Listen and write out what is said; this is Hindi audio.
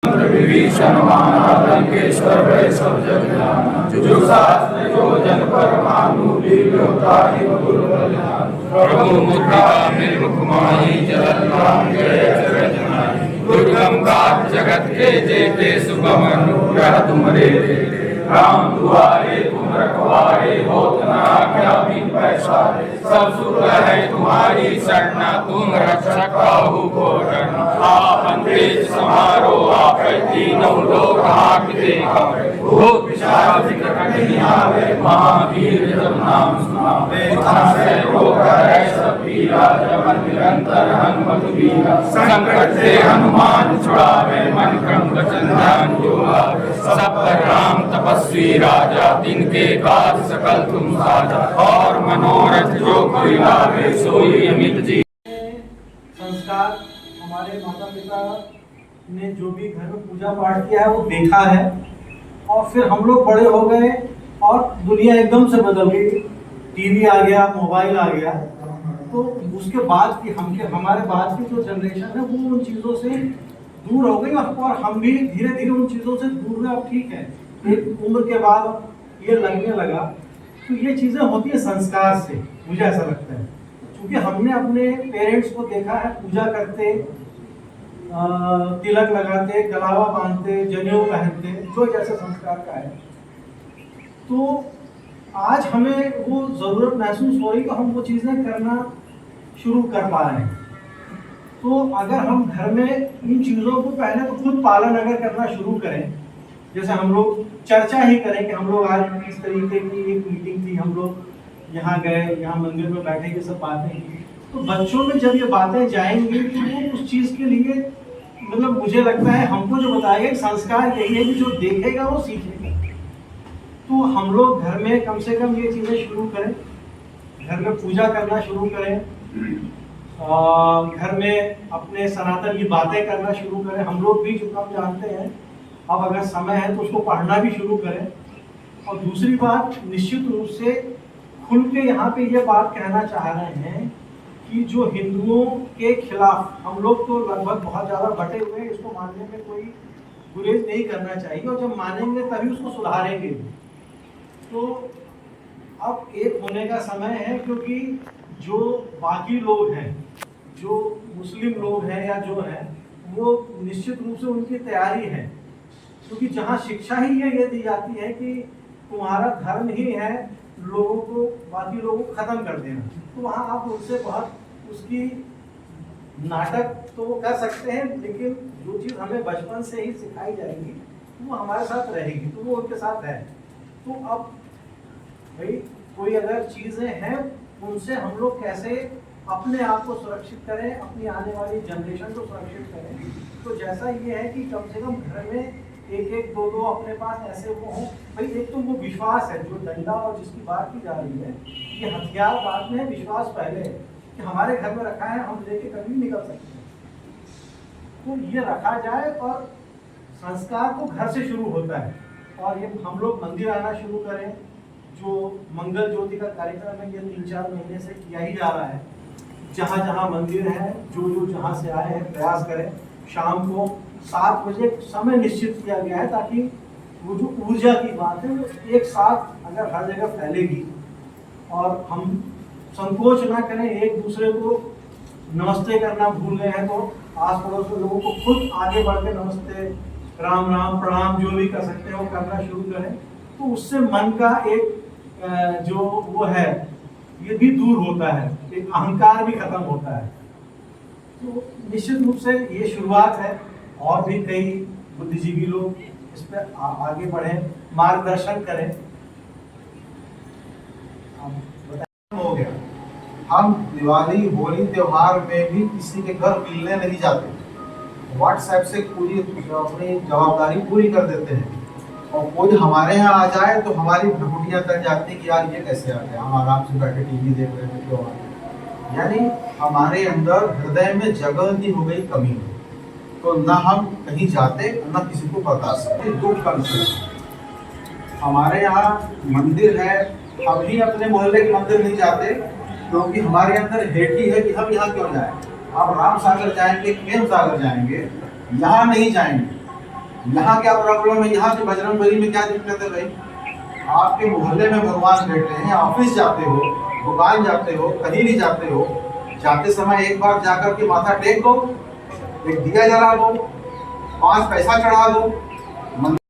विभीषण लंकेश्वर भय सब जग जाना जो शास्त्र जो जन परमाणु लील्योताहि दुर्बल प्रभु मुद्रा निर्मुख माहि जलत राम जय जगत नाहि दुर्गम काज जगत के जेते सुगम अनुग्रह तुमरे देते राम दुआरे तुम रखवारे होत न आज्ञा बिन पैसारे सब सुख है तुम्हारी शरणा तुम रक्षक काहू को डरना आपन तेज समारो आप तीनों लोक हाकते भूत पिशाच कटनि आवे महावीर जब नाम सुनावे से रोग है सब पीरा जब निरंतर हनुमत वीरा संकट से हनुमान छुड़ावे मन क्रम वचन ध्यान जो आवे सब पर राम तपस्वी राजा तिनके काज सकल तुम साजा और मनोरथ जो कोई लावे सोई अमित जी। संस्कार हमारे माता पिता ने जो भी घर में पूजा पाठ किया है वो देखा है और फिर हम लोग बड़े हो गए और दुनिया एकदम से बदल गई, टीवी आ गया, मोबाइल आ गया, तो उसके बाद की हमारे बाद की जो जनरेशन है वो उन चीज़ों से दूर हो गई और हम भी धीरे धीरे उन चीज़ों से दूर हुए। अब ठीक है, एक उम्र के बाद ये लगने लगा, तो ये चीज़ें होती है संस्कार से, मुझे ऐसा लगता है, क्योंकि हमने अपने पेरेंट्स को देखा है पूजा करते, तिलक लगाते, कलावा बांधते, जनेऊ पहनते, जो जैसे संस्कार का है। तो आज हमें वो ज़रूरत महसूस हो रही कि हम वो चीज़ें करना शुरू कर पा रहे हैं। तो अगर हम घर में इन चीज़ों को पहले तो खुद पालन अगर करना शुरू करें, जैसे हम लोग चर्चा ही करें कि हम लोग आज इस तरीके की एक मीटिंग थी, हम लोग यहाँ गए, यहाँ मंदिर में बैठे, ये सब बातें की, तो बच्चों में जब ये बातें जाएंगी तो वो उस चीज़ के लिए, मतलब मुझे लगता है हमको जो बताएगा संस्कार यही है कि जो देखेगा वो सीखेगा। तो हम लोग घर में कम से कम ये चीज़ें शुरू करें, घर में पूजा करना शुरू करें, घर में अपने सनातन की बातें करना शुरू करें। हम लोग भी जो कम जानते हैं, अब अगर समय है तो उसको पढ़ना भी शुरू करें। और दूसरी बात, निश्चित रूप से खुल के यहाँ पे ये बात कहना चाह रहे हैं कि जो हिंदुओं के खिलाफ हम लोग तो लगभग बहुत ज़्यादा बटे हुए हैं, इसको मानने में कोई गुरेज नहीं करना चाहिए, और जब मानेंगे तभी उसको सुधारेंगे। तो अब एक होने का समय है, क्योंकि जो बाकी लोग हैं, जो मुस्लिम लोग हैं या जो हैं, वो निश्चित रूप से उनकी तैयारी है, क्योंकि जहाँ शिक्षा ही ये दी जाती है कि तुम्हारा धर्म ही है लोगों को, बाकी लोगों को ख़त्म कर देना, तो वहाँ आप उनसे बहुत उसकी नाटक तो वो कर सकते हैं, लेकिन जो चीज़ हमें बचपन से ही सिखाई जाएगी वो हमारे साथ रहेगी, तो वो उनके साथ है। तो अब भाई कोई अगर चीज़ें हैं, उनसे हम लोग कैसे अपने आप को सुरक्षित करें, अपनी आने वाली जनरेशन को सुरक्षित करें। तो जैसा ये है कि कम से कम घर में एक एक दो दो अपने पास ऐसे वो हों। भाई एक तो वो विश्वास है, जो डंडा और जिसकी बात की जा रही है, ये हथियार बाद में है, विश्वास पहले है कि हमारे घर में रखा है, हम लेके कभी निकल सकते हैं। तो ये रखा जाए, और संस्कार तो घर से शुरू होता है, और ये हम लोग मंदिर आना शुरू करें। जो मंगल ज्योति का कार्यक्रम है, ये 3-4 महीने से किया ही जा रहा है। जहाँ जहाँ मंदिर है, जो जो जहाँ से आए हैं, प्रयास करें शाम को 7 बजे समय निश्चित किया गया है, ताकि वो जो ऊर्जा की बात है वो एक साथ अगर हर जगह फैलेगी, और हम संकोच ना करें, एक दूसरे को नमस्ते करना भूल गए हैं तो आस पड़ोस के लोगों को खुद आगे बढ़ के नमस्ते, राम राम, प्रणाम जो भी कर सकते हैं वो करना शुरू करें। तो उससे मन का एक जो वो है ये भी दूर होता है, एक अहंकार भी खत्म होता है। तो निश्चित रूप से ये शुरुआत है, और भी कई बुद्धिजीवी लोग इस पर आगे बढ़ें, मार्गदर्शन करें। हो गया, हम दिवाली होली त्योहार में भी किसी के घर मिलने नहीं जाते, व्हाट्सएप से पूरी अपनी जवाबदारी पूरी कर देते हैं, और कोई हमारे यहाँ आ जाए तो हमारी भ्रकुटियाँ कर जाती हैं कि यार ये कैसे आ गया, हम आराम से बैठे टीवी देख रहे थे क्यों आ गया। यानी हमारे अंदर हृदय में जगह की हो गई कमी, तो न हम कहीं जाते न किसी को बता सकते। दुख का विषय हमारे यहाँ मंदिर है, हम भी अपने मोहल्ले के मंदिर नहीं जाते, क्योंकि हमारे अंदर हेठी है कि हम यहाँ क्यों जाएं। आप राम सागर जाएंगे, प्रेम सागर जाएंगे, यहाँ नहीं जाएंगे। यहाँ क्या प्रॉब्लम है? यहाँ की बजरंगबली में क्या दिक्कत है भाई? आपके मोहल्ले में भगवान बैठे हैं, ऑफिस जाते हो, दुकान जाते हो, कहीं भी जाते हो, जाते समय एक बार जाकर के माथा टेक दो, एक दिया जला दो, 5 पैसा चढ़ा दो।